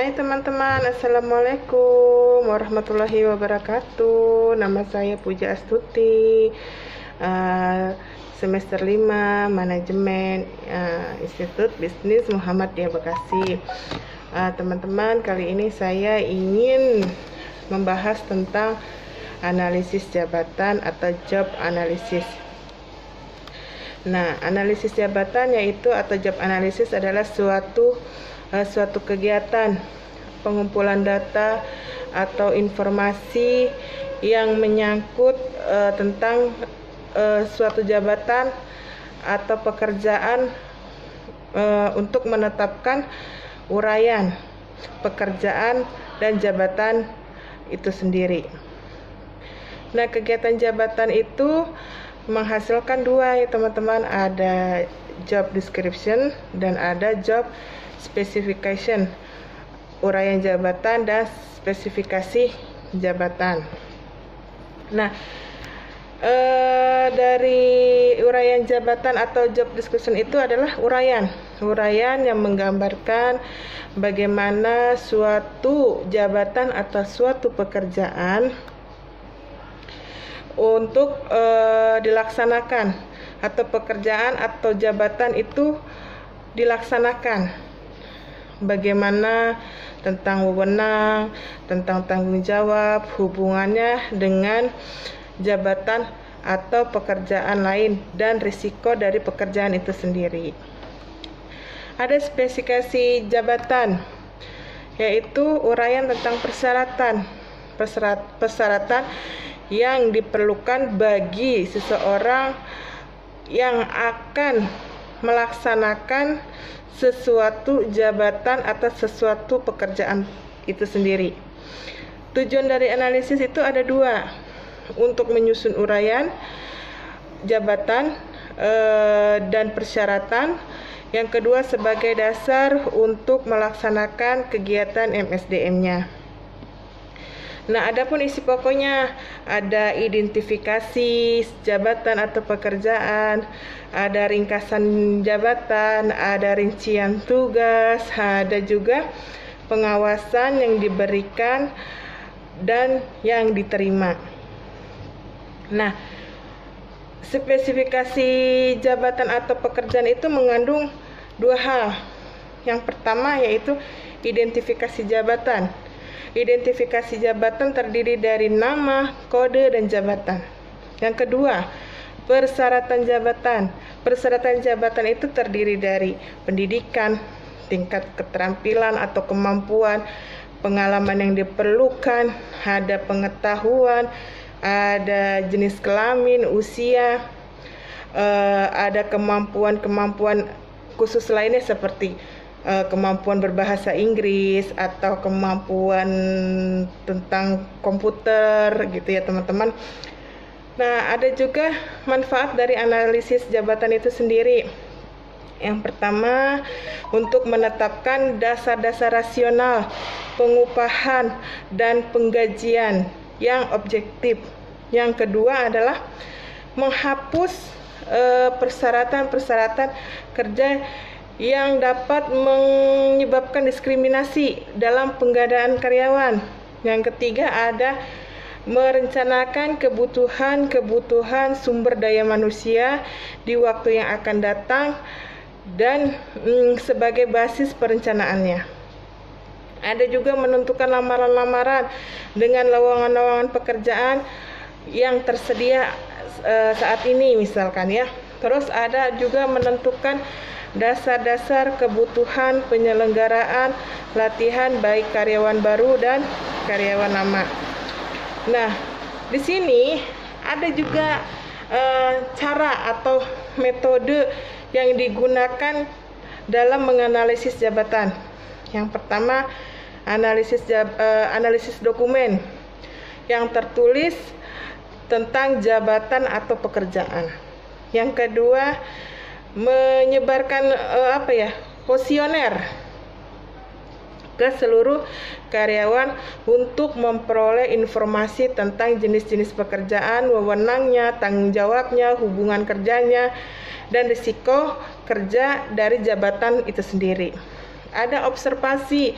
Hai teman-teman, Assalamualaikum warahmatullahi wabarakatuh. Nama saya Puja Astuti, semester 5 Manajemen, Institut Bisnis Muhammadiyah Bekasi. Teman-teman, kali ini saya ingin membahas tentang analisis jabatan atau job analysis. Nah, analisis jabatan atau job analysis adalah suatu kegiatan pengumpulan data atau informasi yang menyangkut tentang suatu jabatan atau pekerjaan untuk menetapkan uraian pekerjaan dan jabatan itu sendiri. Nah, kegiatan jabatan itu menghasilkan dua ya teman-teman, ada job description dan ada job specification, uraian jabatan dan spesifikasi jabatan. Nah, dari uraian jabatan atau job description itu adalah uraian yang menggambarkan bagaimana suatu jabatan atau suatu pekerjaan untuk dilaksanakan, atau pekerjaan atau jabatan itu dilaksanakan. Bagaimana tentang wewenang, tentang tanggung jawab, hubungannya dengan jabatan atau pekerjaan lain, dan risiko dari pekerjaan itu sendiri. Ada spesifikasi jabatan, yaitu uraian tentang persyaratan yang diperlukan bagi seseorang yang akan melaksanakan sesuatu jabatan atau sesuatu pekerjaan itu sendiri. Tujuan dari analisis itu ada dua: untuk menyusun uraian jabatan dan persyaratan. Yang kedua sebagai dasar untuk melaksanakan kegiatan MSDM-nya. Nah, adapun isi pokoknya ada identifikasi jabatan atau pekerjaan, ada ringkasan jabatan, ada rincian tugas, ada juga pengawasan yang diberikan dan yang diterima. Nah, spesifikasi jabatan atau pekerjaan itu mengandung dua hal. Yang pertama yaitu identifikasi jabatan. Identifikasi jabatan terdiri dari nama, kode, dan jabatan. Yang kedua, persyaratan jabatan. Persyaratan jabatan itu terdiri dari pendidikan, tingkat keterampilan atau kemampuan, pengalaman yang diperlukan, ada pengetahuan, ada jenis kelamin, usia, ada kemampuan khusus lainnya seperti kemampuan berbahasa Inggris atau kemampuan tentang komputer gitu ya teman-teman. Nah, ada juga manfaat dari analisis jabatan itu sendiri. Yang pertama, untuk menetapkan dasar-dasar rasional pengupahan dan penggajian yang objektif. Yang kedua adalah menghapus persyaratan kerja yang dapat menyebabkan diskriminasi dalam pengadaan karyawan. Yang ketiga ada merencanakan kebutuhan sumber daya manusia di waktu yang akan datang dan sebagai basis perencanaannya. Ada juga menentukan lamaran-lamaran dengan lowongan-lowongan pekerjaan yang tersedia saat ini misalkan ya. Terus ada juga menentukan dasar-dasar kebutuhan penyelenggaraan latihan baik karyawan baru dan karyawan lama. Nah, di sini ada juga cara atau metode yang digunakan dalam menganalisis jabatan. Yang pertama, analisis dokumen yang tertulis tentang jabatan atau pekerjaan. Yang kedua, menyebarkan kuesioner ke seluruh karyawan untuk memperoleh informasi tentang jenis-jenis pekerjaan, wewenangnya, tanggung jawabnya, hubungan kerjanya, dan risiko kerja dari jabatan itu sendiri. Ada observasi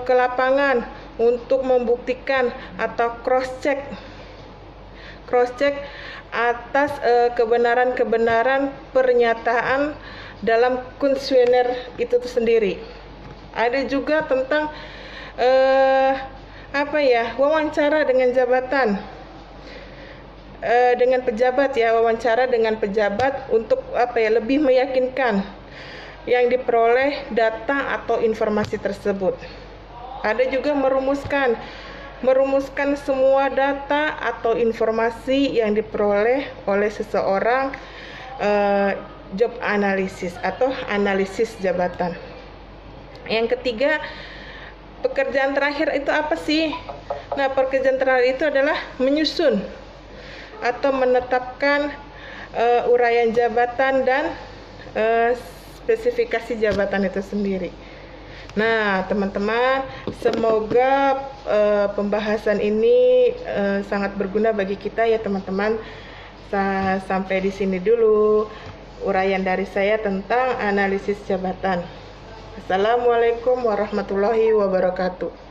ke lapangan untuk membuktikan atau cross check atas kebenaran pernyataan dalam kuesioner itu sendiri. Ada juga tentang wawancara dengan jabatan, dengan pejabat ya, wawancara dengan pejabat untuk lebih meyakinkan yang diperoleh data atau informasi tersebut. Ada juga merumuskan semua data atau informasi yang diperoleh oleh seseorang, job analysis atau analisis jabatan. Yang ketiga, pekerjaan terakhir itu apa sih? Nah, pekerjaan terakhir itu adalah menyusun atau menetapkan uraian jabatan dan spesifikasi jabatan itu sendiri. Nah, teman-teman, semoga pembahasan ini sangat berguna bagi kita ya, teman-teman. Sampai di sini dulu uraian dari saya tentang analisis jabatan. Assalamualaikum warahmatullahi wabarakatuh.